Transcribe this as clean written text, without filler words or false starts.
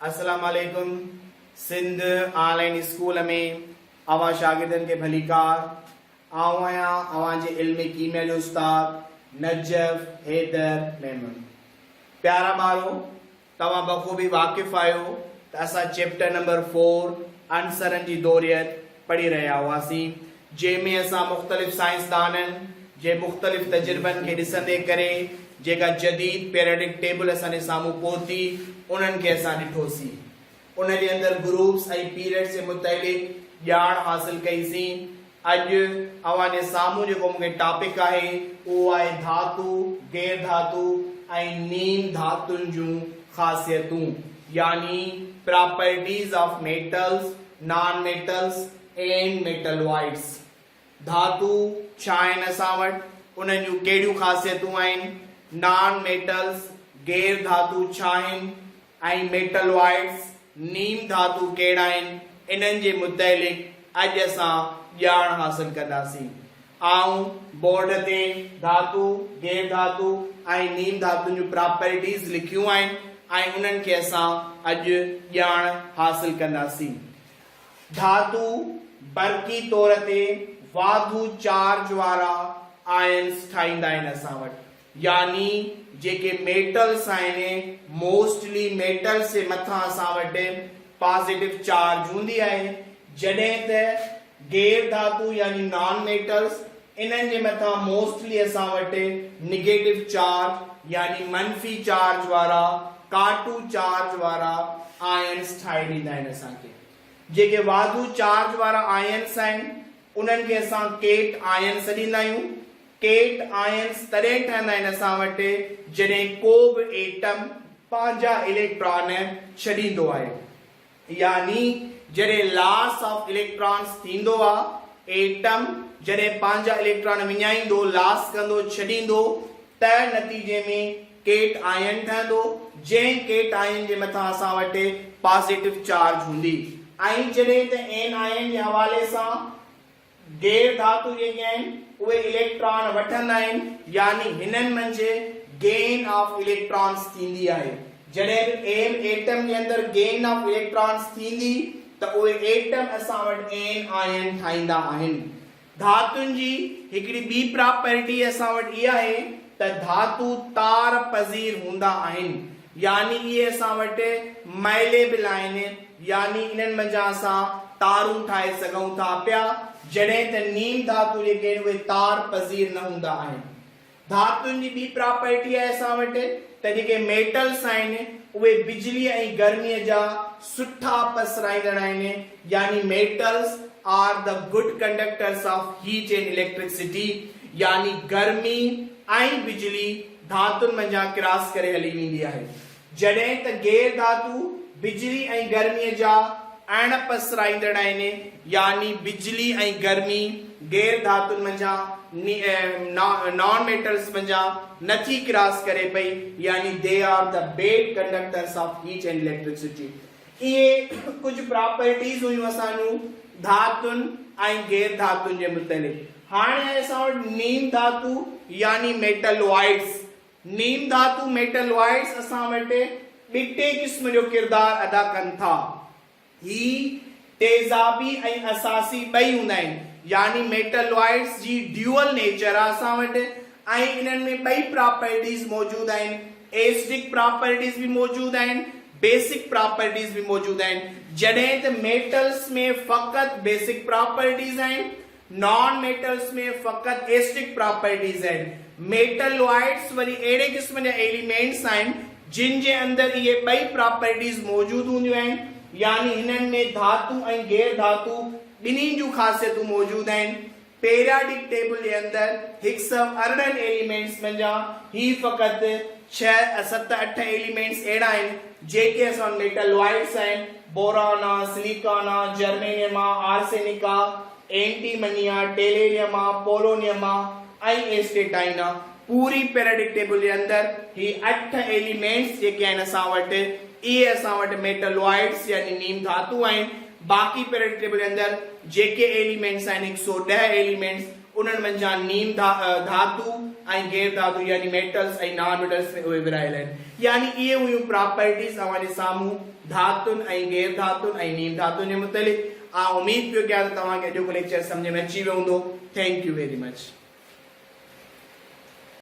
अस्सलाम वालेकुम। Sindh online school में अवां शागिर्दनि खे भलीकार। आऊं आहियां अवां जे इल्म कीमिया जो उस्ताद नजफ हैदर मेमन। प्यारा ॿारो, तव्हां बख़ूबी वाक़िफ़ आहियो त असां चैप्टर नंबर 4 अनसरनि जी दौरियत पढ़ी रहिया हुआसीं, जंहिंमें असां मुख़्तलिफ़ साइंसदाननि जे मुख़्तलिफ़ तजुर्बनि खे ॾिसंदे करे जेका जदीद पीरियडिक टेबल असांजे साम्हूं पहुती उन्हनि खे असां ॾिठोसीं। उन जे अंदरि ग्रुप्स ऐं पीरियड्स जे मुतालिक़ ॼाण हासिल कईसीं। अॼु अवां जे साम्हूं जेको मूंखे टॉपिक आहे उहो आहे धातु, गैर धातु ऐं नीम धातुनि जूं ख़ासियतूं, यानी properties of metals, non metals and metalloids. धातु छा आहिनि असां वटि, उन्हनि जूं कहिड़ियूं ख़ासियतूं आहिनि, नॉन मेटल्स गैर धातु छा आहिनि ऐं मेटलॉइड्स नीम धातु कहिड़ा आहिनि, इन्हनि जे मुतालिक़ अॼु असां ॼाण हासिल कंदासीं। आऊं बोर्ड ते धातु, गैर धातु ऐं नीम धातुनि जूं प्रॉपर्टीज़ लिखियूं आहिनि ऐं उन्हनि खे असां अॼु ॼाण हासिल कंदासीं। धातु बरक़ी तौर ते वाधू चार्ज वारा आयन्स ठाहींदा आहिनि असां वटि, यानी जेके मेटल्स आहिनि मोस्टली मेटल्स जे मथां असां वटि पॉजिटिव चार्ज हूंदी आहे, जॾहिं त गैर धातु यानी नॉन मेटल्स इन्हनि जे मथां मोस्टली असां वटि निगेटिव चार्ज यानी मनफी चार्ज वारा, काटू चार्ज वारा आयन्स ठाहे ॾींदा आहिनि असांखे। जेके वाधू चार्ज वारा आयन्स आहिनि उन्हनि खे असां केट आयन्स ॾींदा आहियूं। केट आयन्स तॾहिं ठहंदा आहिनि असां वटि जॾहिं को बि एटम पंहिंजा इलेक्ट्रॉन छॾींदो आहे, यानी जॾहिं लॉस ऑफ इलेक्ट्रॉन्स थींदो आहे, एटम जॾहिं पंहिंजा इलेक्ट्रॉन विञाईंदो, लॉस कंदो, छॾींदो, त नतीजे में केट आयन ठहंदो, जंहिं केट आयन जे मथां असां वटि पॉजिटिव चार्ज हूंदी। ऐं जॾहिं त एन आयन जे हवाले सां गैर धातु जेके आहिनि उहे इलेक्ट्रॉन वठंदा आहिनि, यानी हिननि मंझि गेन ऑफ इलेक्ट्रॉन्स थींदी आहे। जॾहिं बि एटम जे अंदरि गेन ऑफ इलेक्ट्रॉन्स थींदी त उहे एटम असां वटि एन आयन ठाहींदा आहिनि। धातुनि जी हिकिड़ी ॿी प्रॉपर्टी असां वटि इहा आहे त धातु तार पज़ीर हूंदा आहिनि, यानी इहे असां वटि माइलेबल आहिनि, यानी इन्हनि मंझां असां तारूं ठाहे सघूं था पिया, जॾहिं त नीम धातु जेके आहिनि उहे तार पज़ीर न हूंदा आहिनि। धातुनि जी ॿी प्रॉपर्टी आहे असां वटि त जेके मेटल्स आहिनि उहे बिजली ऐं गर्मीअ जा सुठा पसराईंदड़ आहिनि, यानी metals are the good conductors of heat and electricity, यानी गर्मी ऐं बिजली धातुनि मंझां क्रॉस करे हली वेंदी आहे। जॾहिं त गैर धातु बिजली ऐं गर्मीअ जा अण पसराईंदड़ आहिनि, यानी बिजली ऐं गर्मी गैर धातुनि मंझां नॉन मेटल्स मंझां नथी क्रॉस करे पई, यानी they are the bed conductors of heat and electricity. इहे कुझु प्रॉपर्टीज़ हुयूं असांजूं धातुनि ऐं गैर धातुनि जे मुतालिक़। हाणे आहे असां वटि नीम धातु यानी मेटलॉइड्स। नीम धातु मेटलॉइड्स असां वटि ॿिटे क़िस्म जो किरदार अदा कनि था। ही तेजाबी ऐं असासी ॿई हूंदा आहिनि, यानी मेटलॉइड्स जी ड्यूअल नेचर आहे असां वटि, ऐं इन्हनि में ॿई प्रॉपर्टीज़ मौजूद आहिनि। एसिडिक प्रॉपर्टीज़ भी मौजूद आहिनि, बेसिक प्रॉपर्टीज़ भी मौजूद आहिनि। जॾहिं त मेटल्स में फ़क़त बेसिक प्रॉपर्टीज़ आहिनि, नॉन मेटल्स में फ़क़त एसिडिक प्रॉपर्टीज़ आहिनि। मेटलॉइड्स वरी अहिड़े क़िस्म जा एलिमेंट्स आहिनि जिन जे अंदरि इहे ॿई प्रॉपर्टीज़ मौजूद हूंदियूं आहिनि, यानी हिननि में धातु ऐं गैर धातु ॿिन्हिनि जूं ख़ासियतूं मौजूद आहिनि। पीरियडिक टेबल जे अंदरि 118 एलिमेंट्स मंझां ही फ़क़ति 6, 7, 8 एलिमेंट्स अहिड़ा आहिनि जेके असां मेटलॉइड्स आहिनि। बोरान आहे, सिलिकॉन आहे, जर्मेनियम आहे, आर्सेनिक आहे, एंटीमनी आहे, टेलेरियम आहे, पोलोनियम आहे ऐं एस्टेटाइन आहे। पूरी पीरियडिक टेबल जे अंदरि ही 8 एलिमेंट्स जेके आहिनि असां वटि, इहे असां वटि मेटलॉइड्स यानी नीम धातु आहिनि। बाक़ी पीरियडिक टेबल जे अंदरि जेके एलिमेंट्स आहिनि 110 एलिमेंट्स, उन्हनि मंझां नीम धातु ऐं गैर धातु यानी मेटल्स ऐं नॉन मेटल्स में उहे विरहायल आहिनि यानी इहे हुयूं प्रॉपर्टीज़ अवांजे साम्हूं धातुनि ऐं गैर धातुनि ऐं नीम धातुनि जे मुतलिक़। उम्मीद पियो कयां त तव्हांखे अॼोको लेक्चर सम्झ में अची वियो हूंदो। Thank U very much.